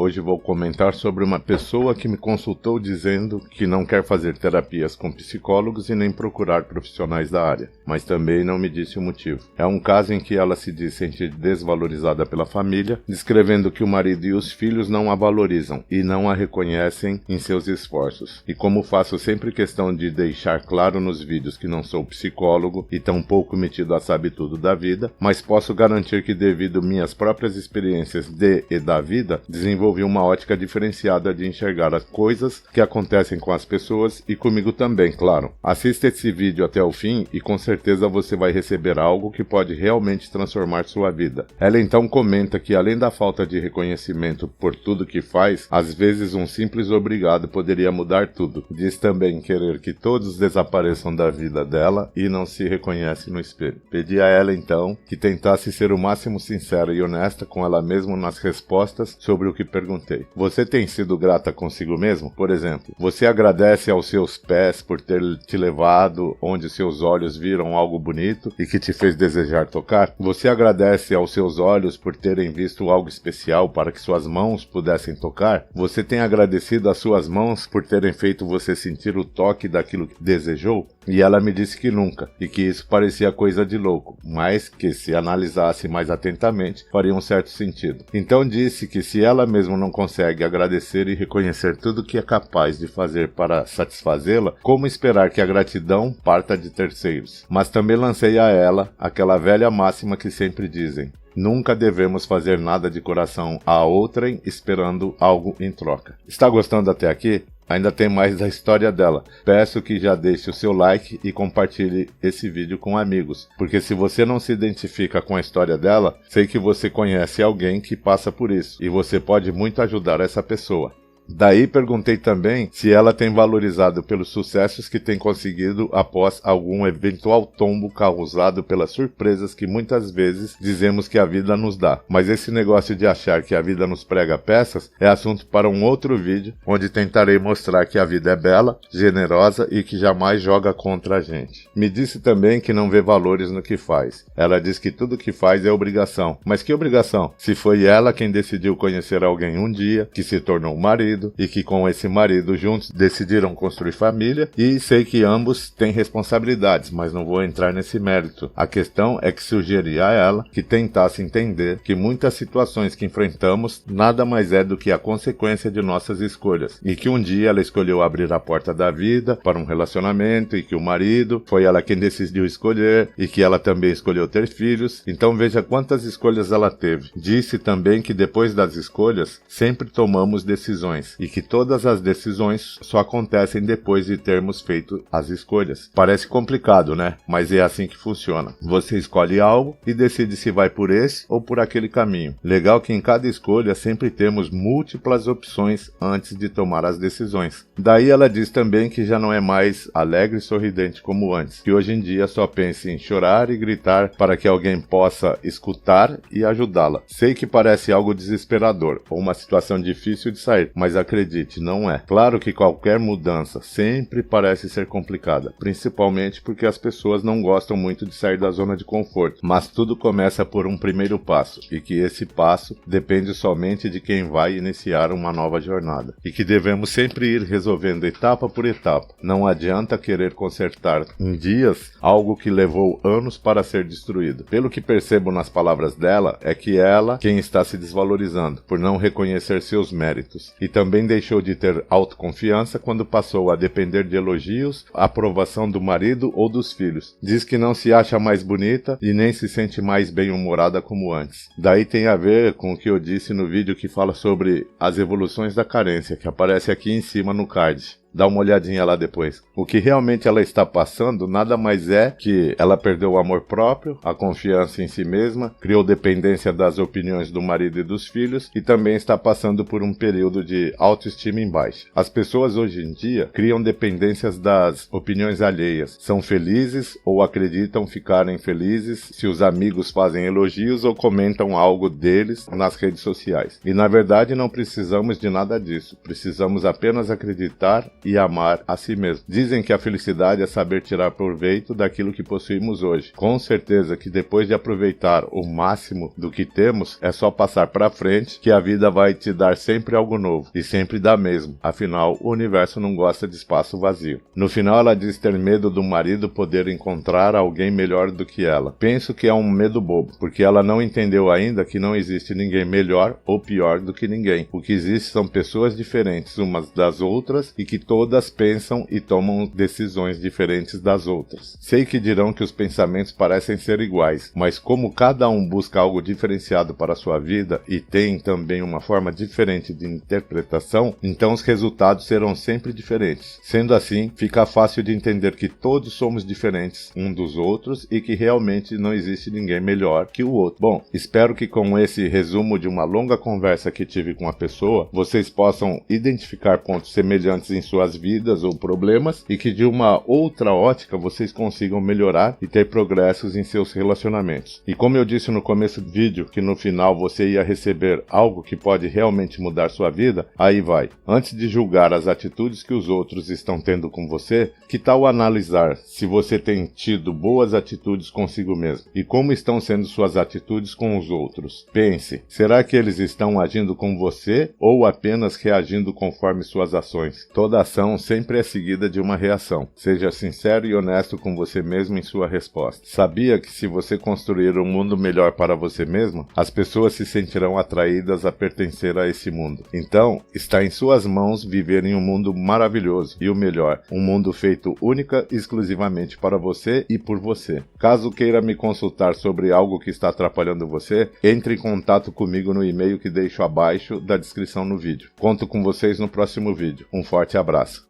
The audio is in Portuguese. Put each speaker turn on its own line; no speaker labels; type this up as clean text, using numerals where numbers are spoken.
Hoje vou comentar sobre uma pessoa que me consultou dizendo que não quer fazer terapias com psicólogos e nem procurar profissionais da área, mas também não me disse o motivo. É um caso em que ela se diz sentir desvalorizada pela família, descrevendo que o marido e os filhos não a valorizam e não a reconhecem em seus esforços. E como faço sempre questão de deixar claro nos vídeos que não sou psicólogo e tampouco metido a sabe tudo da vida, mas posso garantir que devido minhas próprias experiências de e da vida, desenvolvi uma ótica diferenciada de enxergar as coisas que acontecem com as pessoas e comigo também, claro. Assista esse vídeo até o fim e com certeza você vai receber algo que pode realmente transformar sua vida. Ela então comenta que além da falta de reconhecimento por tudo que faz, às vezes um simples obrigado poderia mudar tudo. Diz também querer que todos desapareçam da vida dela e não se reconhece no espelho. Pedi a ela então que tentasse ser o máximo sincera e honesta com ela mesma nas respostas sobre o que perguntei. Você tem sido grata consigo mesmo? Por exemplo, você agradece aos seus pés por ter te levado onde seus olhos viram algo bonito e que te fez desejar tocar? Você agradece aos seus olhos por terem visto algo especial para que suas mãos pudessem tocar? Você tem agradecido às suas mãos por terem feito você sentir o toque daquilo que desejou? E ela me disse que nunca, e que isso parecia coisa de louco, mas que se analisasse mais atentamente, faria um certo sentido. Então disse que se ela mesma não consegue agradecer e reconhecer tudo que é capaz de fazer para satisfazê-la, como esperar que a gratidão parta de terceiros? Mas também lancei a ela aquela velha máxima que sempre dizem: nunca devemos fazer nada de coração a outrem esperando algo em troca. Está gostando até aqui? Ainda tem mais da história dela. Peço que já deixe o seu like e compartilhe esse vídeo com amigos, porque se você não se identifica com a história dela, sei que você conhece alguém que passa por isso, e você pode muito ajudar essa pessoa. Daí perguntei também se ela tem valorizado pelos sucessos que tem conseguido após algum eventual tombo causado pelas surpresas que muitas vezes dizemos que a vida nos dá. Mas esse negócio de achar que a vida nos prega peças é assunto para um outro vídeo, onde tentarei mostrar que a vida é bela, generosa e que jamais joga contra a gente. Me disse também que não vê valores no que faz. Ela diz que tudo que faz é obrigação. Mas que obrigação? Se foi ela quem decidiu conhecer alguém um dia, que se tornou marido, e que com esse marido juntos decidiram construir família, e sei que ambos têm responsabilidades, mas não vou entrar nesse mérito. A questão é que sugeri a ela que tentasse entender que muitas situações que enfrentamos nada mais é do que a consequência de nossas escolhas, e que um dia ela escolheu abrir a porta da vida para um relacionamento, e que o marido foi ela quem decidiu escolher, e que ela também escolheu ter filhos. Então veja quantas escolhas ela teve. Disse também que depois das escolhas sempre tomamos decisões, e que todas as decisões só acontecem depois de termos feito as escolhas. Parece complicado, né? Mas é assim que funciona. Você escolhe algo e decide se vai por esse ou por aquele caminho. Legal que em cada escolha sempre temos múltiplas opções antes de tomar as decisões. Daí ela diz também que já não é mais alegre e sorridente como antes, que hoje em dia só pensa em chorar e gritar para que alguém possa escutar e ajudá-la. Sei que parece algo desesperador ou uma situação difícil de sair, mas acredite, não é. Claro que qualquer mudança sempre parece ser complicada, principalmente porque as pessoas não gostam muito de sair da zona de conforto, mas tudo começa por um primeiro passo, e que esse passo depende somente de quem vai iniciar uma nova jornada, e que devemos sempre ir resolvendo etapa por etapa. Não adianta querer consertar em dias algo que levou anos para ser destruído. Pelo que percebo nas palavras dela, é que ela quem está se desvalorizando, por não reconhecer seus méritos, e também deixou de ter autoconfiança quando passou a depender de elogios, aprovação do marido ou dos filhos. Diz que não se acha mais bonita e nem se sente mais bem-humorada como antes. Daí tem a ver com o que eu disse no vídeo que fala sobre as evoluções da carência, que aparece aqui em cima no card. Dá uma olhadinha lá depois. O que realmente ela está passando nada mais é que ela perdeu o amor próprio, a confiança em si mesma, criou dependência das opiniões do marido e dos filhos e também está passando por um período de autoestima em baixa. As pessoas hoje em dia criam dependências das opiniões alheias. São felizes ou acreditam ficarem felizes se os amigos fazem elogios ou comentam algo deles nas redes sociais. E na verdade não precisamos de nada disso. Precisamos apenas acreditar e amar a si mesmo. Dizem que a felicidade é saber tirar proveito daquilo que possuímos hoje. Com certeza que depois de aproveitar o máximo do que temos, é só passar para frente que a vida vai te dar sempre algo novo, e sempre dá mesmo. Afinal, o universo não gosta de espaço vazio. No final ela diz ter medo do marido poder encontrar alguém melhor do que ela. Penso que é um medo bobo, porque ela não entendeu ainda que não existe ninguém melhor ou pior do que ninguém. O que existe são pessoas diferentes umas das outras e que todas pensam e tomam decisões diferentes das outras. Sei que dirão que os pensamentos parecem ser iguais, mas como cada um busca algo diferenciado para a sua vida e tem também uma forma diferente de interpretação, então os resultados serão sempre diferentes. Sendo assim, fica fácil de entender que todos somos diferentes um dos outros e que realmente não existe ninguém melhor que o outro. Bom, espero que com esse resumo de uma longa conversa que tive com a pessoa, vocês possam identificar pontos semelhantes em suas vidas ou problemas e que de uma outra ótica vocês consigam melhorar e ter progressos em seus relacionamentos. E como eu disse no começo do vídeo, que no final você ia receber algo que pode realmente mudar sua vida, aí vai. Antes de julgar as atitudes que os outros estão tendo com você, que tal analisar se você tem tido boas atitudes consigo mesmo e como estão sendo suas atitudes com os outros? Pense, será que eles estão agindo com você ou apenas reagindo conforme suas ações? Toda ação sempre é seguida de uma reação. Seja sincero e honesto com você mesmo em sua resposta. Sabia que se você construir um mundo melhor para você mesmo, as pessoas se sentirão atraídas a pertencer a esse mundo. Então, está em suas mãos viver em um mundo maravilhoso e o melhor, um mundo feito única e exclusivamente para você e por você. Caso queira me consultar sobre algo que está atrapalhando você, entre em contato comigo no e-mail que deixo abaixo da descrição no vídeo. Conto com vocês no próximo vídeo. Um forte abraço.